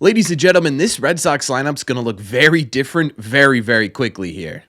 Ladies and gentlemen, this Red Sox lineup's going to look very different very, very quickly here.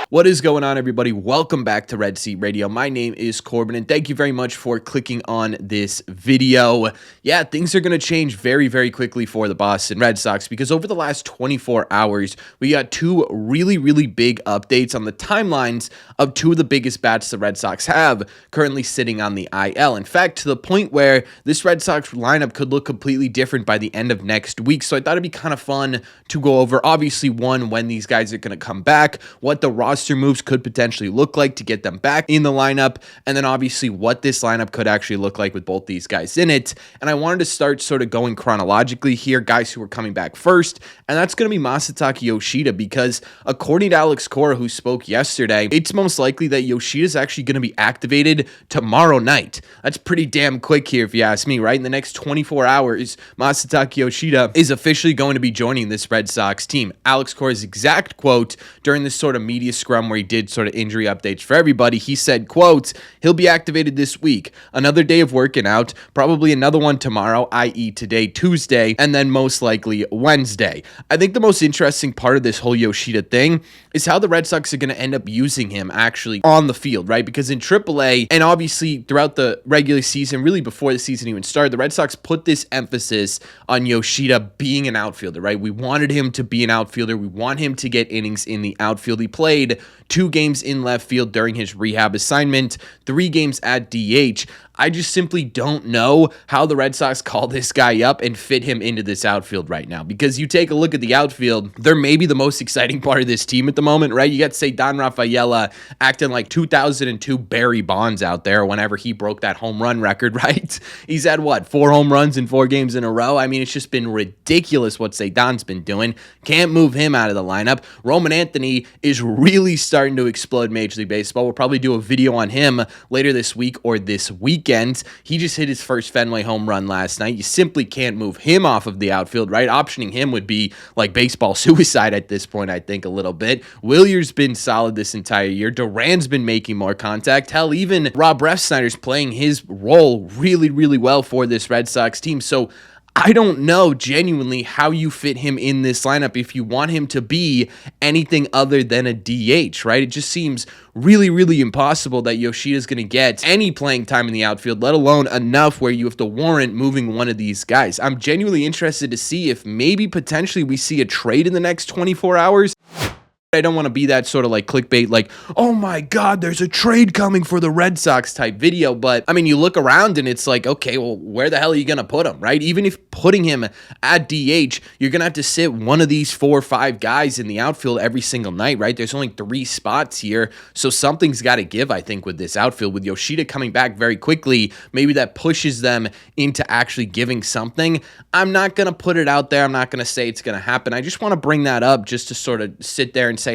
What is going on, everybody? Welcome back to Red Seat Radio. My name is Corbin, and thank you very much for clicking on this video. Yeah, things are going to change very, very quickly for the Boston Red Sox because over the last 24 hours, we got two really, really big updates on the timelines of two of the biggest bats the Red Sox have currently sitting on the IL. In fact, to the point where this Red Sox lineup could look completely different by the end of next week. So I thought it'd be kind of fun to go over, obviously, one, when these guys are going to come back, what the roster moves could potentially look like to get them back in the lineup, and then obviously what this lineup could actually look like with both these guys in it. And I wanted to start sort of going chronologically here, guys who are coming back first, and that's going to be Masataka Yoshida, because according to Alex Cora, who spoke yesterday, it's most likely that Yoshida is actually going to be activated tomorrow night. That's pretty damn quick here, if you ask me, right? In the next 24 hours, Masataka Yoshida is officially going to be joining this Red Sox team. Alex Cora's exact quote during this sort of media scrum where he did sort of injury updates for everybody, he said, quote, "He'll be activated this week. Another day of working out, probably another one tomorrow, i.e. today, Tuesday, and then most likely Wednesday." I think the most interesting part of this whole Yoshida thing is how the Red Sox are going to end up using him actually on the field, right? Because in AAA, and obviously throughout the regular season, really before the season even started, the Red Sox put this emphasis on Yoshida being an outfielder, right? We wanted him to be an outfielder. We want him to get innings in the outfield. He played 2 games in left field during his rehab assignment, 3 games at DH. I just simply don't know how the Red Sox call this guy up and fit him into this outfield right now. Because you take a look at the outfield, they're maybe the most exciting part of this team at the moment, right? You got, say, Don Rafaela acting like 2002 Barry Bonds out there whenever he broke that home run record, right? He's had, 4 home runs in 4 games in a row? I mean, it's just been ridiculous what Say Don's been doing. Can't move him out of the lineup. Roman Anthony is really starting to explode Major League Baseball. We'll probably do a video on him later this week or this weekend. He just hit his first Fenway home run last night. You simply can't move him off of the outfield, right? Optioning him would be like baseball suicide at this point, I think, a little bit. Willier's been solid this entire year. Duran's been making more contact. Hell, even Rob Refsnyder's playing his role really, really well for this Red Sox team. So I don't know genuinely how you fit him in this lineup if you want him to be anything other than a DH, right? It just seems really, really impossible that Yoshida's going to get any playing time in the outfield, let alone enough where you have to warrant moving one of these guys. I'm genuinely interested to see if maybe potentially we see a trade in the next 24 hours. I don't want to be that sort of like clickbait, like, oh my God, there's a trade coming for the Red Sox type video. But I mean, you look around and it's like, okay, well, where the hell are you going to put him, right? Even if putting him at DH, you're going to have to sit one of these 4 or 5 guys in the outfield every single night, right? There's only 3 spots here. So something's got to give, I think, with this outfield. With Yoshida coming back very quickly, maybe that pushes them into actually giving something. I'm not going to put it out there. I'm not going to say it's going to happen. I just want to bring that up just to sort of sit there and say,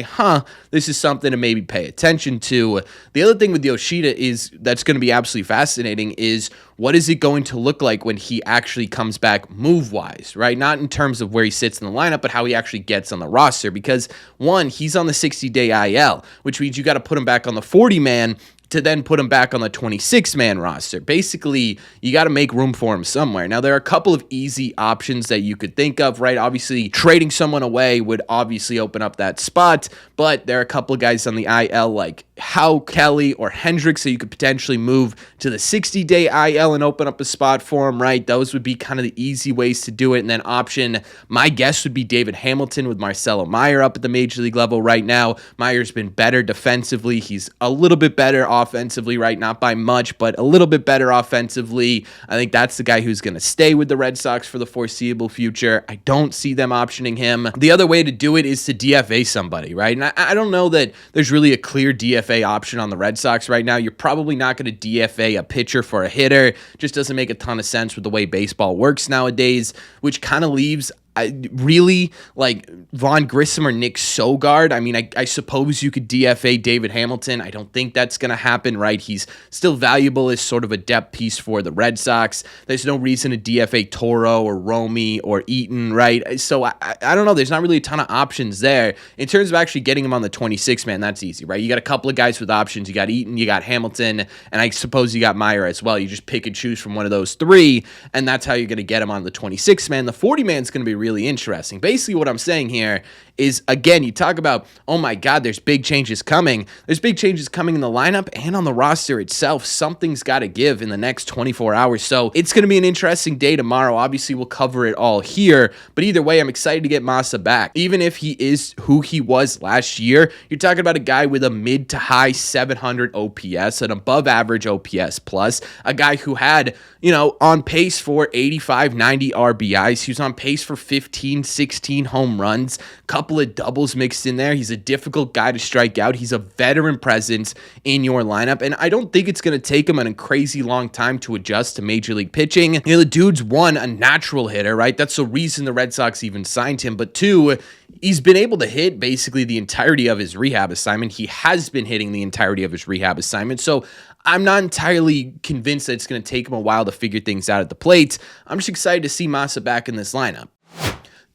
this is something to maybe pay attention to. The other thing with Yoshida is that's going to be absolutely fascinating is what is it going to look like when he actually comes back move-wise, right? Not in terms of where he sits in the lineup, but how he actually gets on the roster. Because, one, he's on the 60-day IL, which means you got to put him back on the 40-man to then put him back on the 26-man roster. Basically, you got to make room for him somewhere. Now, there are a couple of easy options that you could think of, right? Obviously, trading someone away would obviously open up that spot, but there are a couple of guys on the IL like Howe, Kelly, or Hendricks that you could potentially move to the 60-day IL and open up a spot for him, right? Those would be kind of the easy ways to do it. And then option, my guess would be David Hamilton with Marcelo Meyer up at the Major League level right now. Meyer's been better defensively. He's a little bit better offensively, right? Not by much, but a little bit better offensively. I think that's the guy who's going to stay with the Red Sox for the foreseeable future. I don't see them optioning him. The other way to do it is to DFA somebody, right? And I don't know that there's really a clear DFA option on the Red Sox right now. You're probably not going to DFA a pitcher for a hitter. Just doesn't make a ton of sense with the way baseball works nowadays, which kind of leaves Really, like Von Grissom or Nick Sogard. I mean, I suppose you could DFA David Hamilton. I don't think that's going to happen, right? He's still valuable as sort of a depth piece for the Red Sox. There's no reason to DFA Toro or Romy or Eaton, right? So I don't know. There's not really a ton of options there. In terms of actually getting him on the 26 man, that's easy, right? You got a couple of guys with options. You got Eaton, you got Hamilton, and I suppose you got Meyer as well. You just pick and choose from one of those three, and that's how you're going to get him on the 26 man. The 40 man is going to be really interesting. Basically, what I'm saying here is, again, you talk about, oh my God, there's big changes coming. There's big changes coming in the lineup and on the roster itself. Something's got to give in the next 24 hours. So it's going to be an interesting day tomorrow. Obviously, we'll cover it all here. But either way, I'm excited to get Masa back. Even if he is who he was last year, you're talking about a guy with a mid to high 700 OPS, an above average OPS plus, a guy who had, on pace for 85, 90 RBIs. He was on pace for 15, 16 home runs, couple of doubles mixed in there. He's a difficult guy to strike out. He's a veteran presence in your lineup, and I don't think it's going to take him a crazy long time to adjust to major league pitching. The dude's one, a natural hitter, right? That's the reason the Red Sox even signed him. But two, he's been able to hit basically the entirety of his rehab assignment. He has been hitting the entirety of his rehab assignment. So I'm not entirely convinced that it's going to take him a while to figure things out at the plate. I'm just excited to see Masa back in this lineup.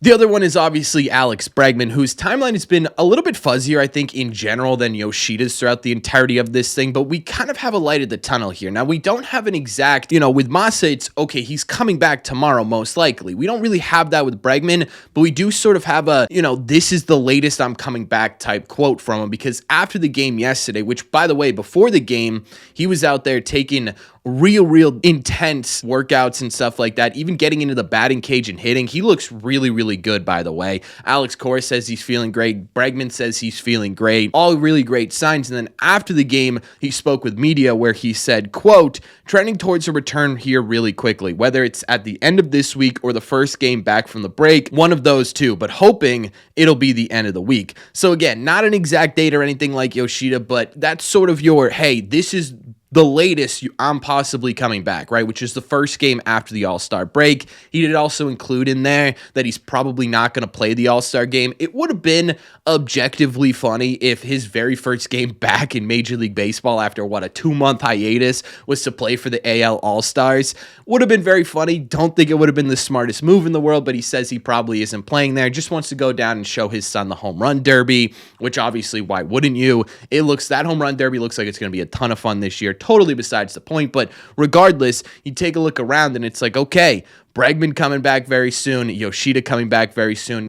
The other one is obviously Alex Bregman, whose timeline has been a little bit fuzzier, I think, in general than Yoshida's throughout the entirety of this thing, but we kind of have a light at the tunnel here. Now, we don't have an exact, with Masa, it's, okay, he's coming back tomorrow, most likely. We don't really have that with Bregman, but we do sort of have a, this is the latest I'm coming back type quote from him, because after the game yesterday, which, by the way, before the game, he was out there taking real intense workouts and stuff like that, even getting into the batting cage and hitting. He looks really good, by the way. Alex Cora says he's feeling great. Bregman says he's feeling great. All really great signs. And then after the game, he spoke with media where he said, quote, trending towards a return here really quickly, whether it's at the end of this week or the first game back from the break, one of those two, but hoping it'll be the end of the week. So again, not an exact date or anything like Yoshida, but that's sort of your, hey, this is the latest I'm possibly coming back, right? Which is the first game after the All-Star break. He did also include in there that he's probably not going to play the All-Star game. It would have been objectively funny if his very first game back in Major League Baseball after, a 2-month hiatus was to play for the AL All-Stars. Would have been very funny. Don't think it would have been the smartest move in the world, but he says he probably isn't playing there. Just wants to go down and show his son the home run derby, which obviously, why wouldn't you? That home run derby looks like it's going to be a ton of fun this year. Totally besides the point, but regardless, you take a look around and it's like, okay, Bregman coming back very soon, Yoshida coming back very soon.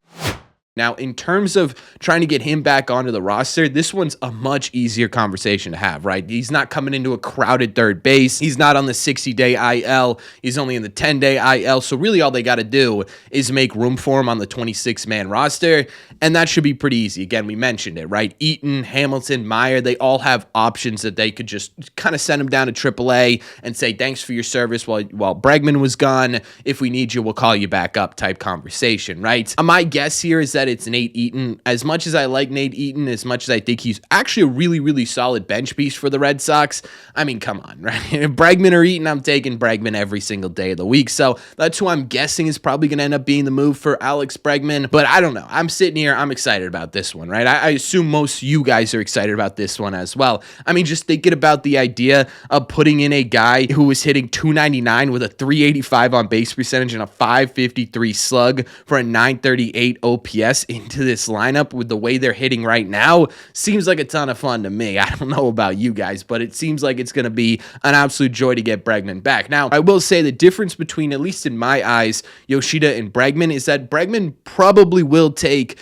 Now, in terms of trying to get him back onto the roster, this one's a much easier conversation to have, right? He's not coming into a crowded third base. He's not on the 60-day IL. He's only in the 10-day IL. So really all they got to do is make room for him on the 26-man roster, and that should be pretty easy. Again, we mentioned it, right? Eaton, Hamilton, Meyer, they all have options that they could just kind of send him down to AAA and say, thanks for your service while Bregman was gone. If we need you, we'll call you back up type conversation, right? My guess here is that it's Nate Eaton. As much as I like Nate Eaton, as much as I think he's actually a really solid bench piece for the Red Sox, I mean, come on, right? Bregman or Eaton, I'm taking Bregman every single day of the week. So that's who I'm guessing is probably going to end up being the move for Alex Bregman. But I don't know. I'm sitting here. I'm excited about this one, right? I assume most of you guys are excited about this one as well. I mean, just thinking about the idea of putting in a guy who was hitting .299 with a .385 on base percentage and a .553 slug for a .938 OPS into this lineup with the way they're hitting right now seems like a ton of fun to me. I don't know about you guys, but it seems like it's going to be an absolute joy to get Bregman back. Now, I will say the difference between, at least in my eyes, Yoshida and Bregman is that Bregman probably will take,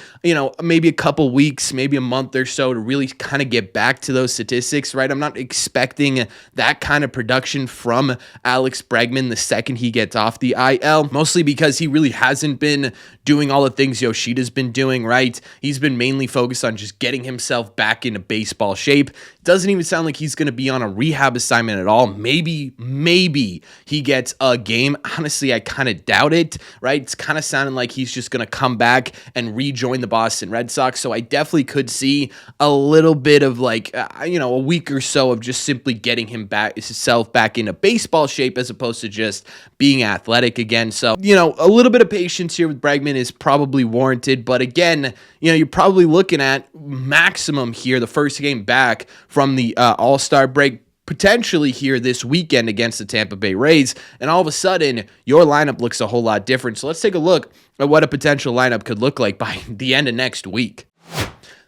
maybe a couple weeks, maybe a month or so to really kind of get back to those statistics, right? I'm not expecting that kind of production from Alex Bregman the second he gets off the IL, mostly because he really hasn't been doing all the things Yoshida's been doing, right? He's been mainly focused on just getting himself back into baseball shape. Doesn't even sound like he's going to be on a rehab assignment at all. Maybe he gets a game. Honestly, I kind of doubt it, right? It's kind of sounding like he's just going to come back and rejoin the Boston Red Sox. So I definitely could see a little bit of like, a week or so of just simply getting himself back into baseball shape as opposed to just being athletic again. So, a little bit of patience here with Bregman is probably warranted. But again, you're probably looking at maximum here, the first game back from the All-Star break, potentially here this weekend against the Tampa Bay Rays, and all of a sudden, your lineup looks a whole lot different. So let's take a look at what a potential lineup could look like by the end of next week.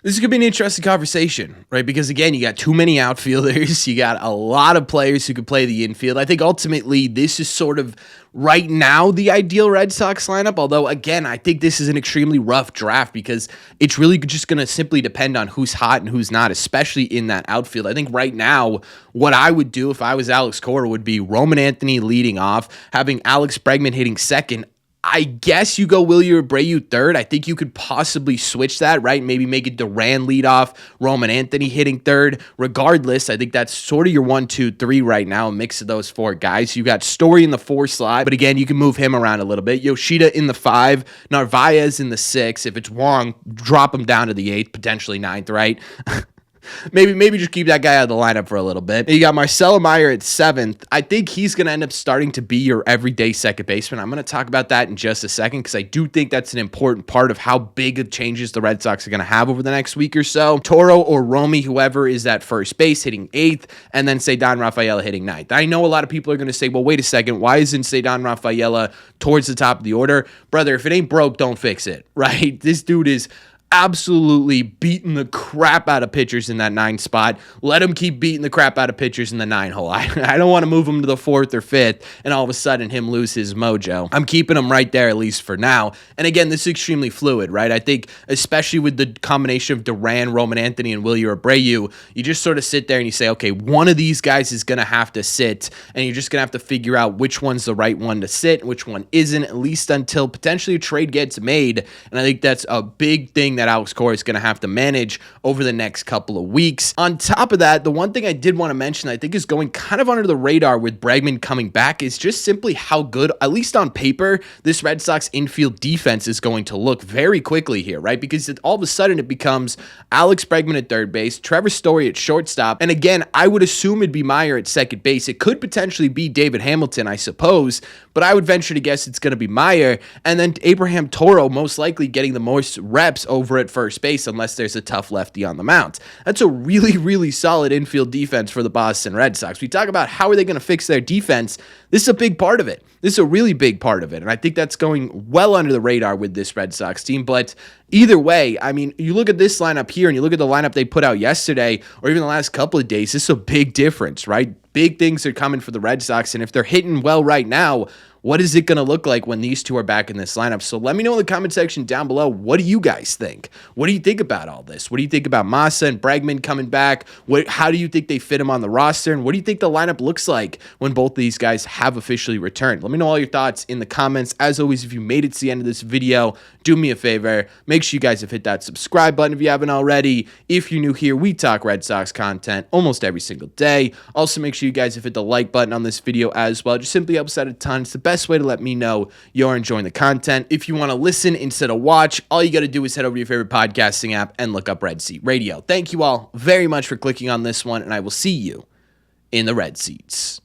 This is going to be an interesting conversation, right? Because again, you got too many outfielders. You got a lot of players who could play the infield. I think ultimately this is sort of right now the ideal Red Sox lineup. Although again, I think this is an extremely rough draft because it's really just going to simply depend on who's hot and who's not, especially in that outfield. I think right now, what I would do if I was Alex Cora would be Roman Anthony leading off, having Alex Bregman hitting second. I guess you go Wilyer Abreu third. I think you could possibly switch that, right? Maybe make it Duran lead off, Roman Anthony hitting third. Regardless, I think that's sort of your 1, 2, 3 right now, a mix of those four guys. You got Story in the 4 slot, but again, you can move him around a little bit. Yoshida in the 5, Narvaez in the 6. If it's Wong, drop him down to the 8th, potentially 9th, right? Maybe just keep that guy out of the lineup for a little bit. You got Marcelo Meyer at 7th. I think he's going to end up starting to be your everyday second baseman. I'm going to talk about that in just a second because I do think that's an important part of how big of changes the Red Sox are going to have over the next week or so. Toro or Romy, whoever is at first base, hitting 8th, and then Ceddanne Rafaela hitting 9th. I know a lot of people are going to say, well, wait a second, why isn't Ceddanne Rafaela towards the top of the order? Brother, if it ain't broke, don't fix it, right? This dude is absolutely beating the crap out of pitchers in that 9 spot. Let him keep beating the crap out of pitchers in the 9 hole. I don't want to move him to the 4th or 5th and all of a sudden him lose his mojo. I'm keeping him right there, at least for now. And again, this is extremely fluid, right? I think especially with the combination of Duran, Roman Anthony, and Wilyer Abreu, you just sort of sit there and you say, okay, one of these guys is going to have to sit, and you're just going to have to figure out which one's the right one to sit and which one isn't, at least until potentially a trade gets made. And I think that's a big thing that Alex Cora is going to have to manage over the next couple of weeks. On top of that, the one thing I did want to mention I think is going kind of under the radar with Bregman coming back is just simply how good, at least on paper, this Red Sox infield defense is going to look very quickly here, right? Because all of a sudden it becomes Alex Bregman at third base, Trevor Story at shortstop, and again, I would assume it'd be Meyer at second base. It could potentially be David Hamilton, I suppose, but I would venture to guess it's going to be Meyer, and then Abraham Toro most likely getting the most reps over at first base unless there's a tough lefty on the mound. That's a really, really solid infield defense for the Boston Red Sox. We talk about how are they going to fix their defense. This is a big part of it. This is a really big part of it, and I think that's going well under the radar with this Red Sox team, but either way, I mean, you look at this lineup here and you look at the lineup they put out yesterday or even the last couple of days, this is a big difference, right? Big things are coming for the Red Sox, and if they're hitting well right now, what is it going to look like when these two are back in this lineup? So let me know in the comment section down below. What do you guys think? What do you think about all this? What do you think about Massa and Bregman coming back? How do you think they fit him on the roster? And what do you think the lineup looks like when both of these guys have officially returned? Let me know all your thoughts in the comments. As always, if you made it to the end of this video, do me a favor. Make sure you guys have hit that subscribe button if you haven't already. If you're new here, we talk Red Sox content almost every single day. Also, make sure you guys have hit the like button on this video as well. It just simply helps out a ton. It's the best way to let me know you're enjoying the content. If you want to listen instead of watch, all you got to do is head over to your favorite podcasting app and look up Red Seat Radio. Thank you all very much for clicking on this one, and I will see you in the Red Seats.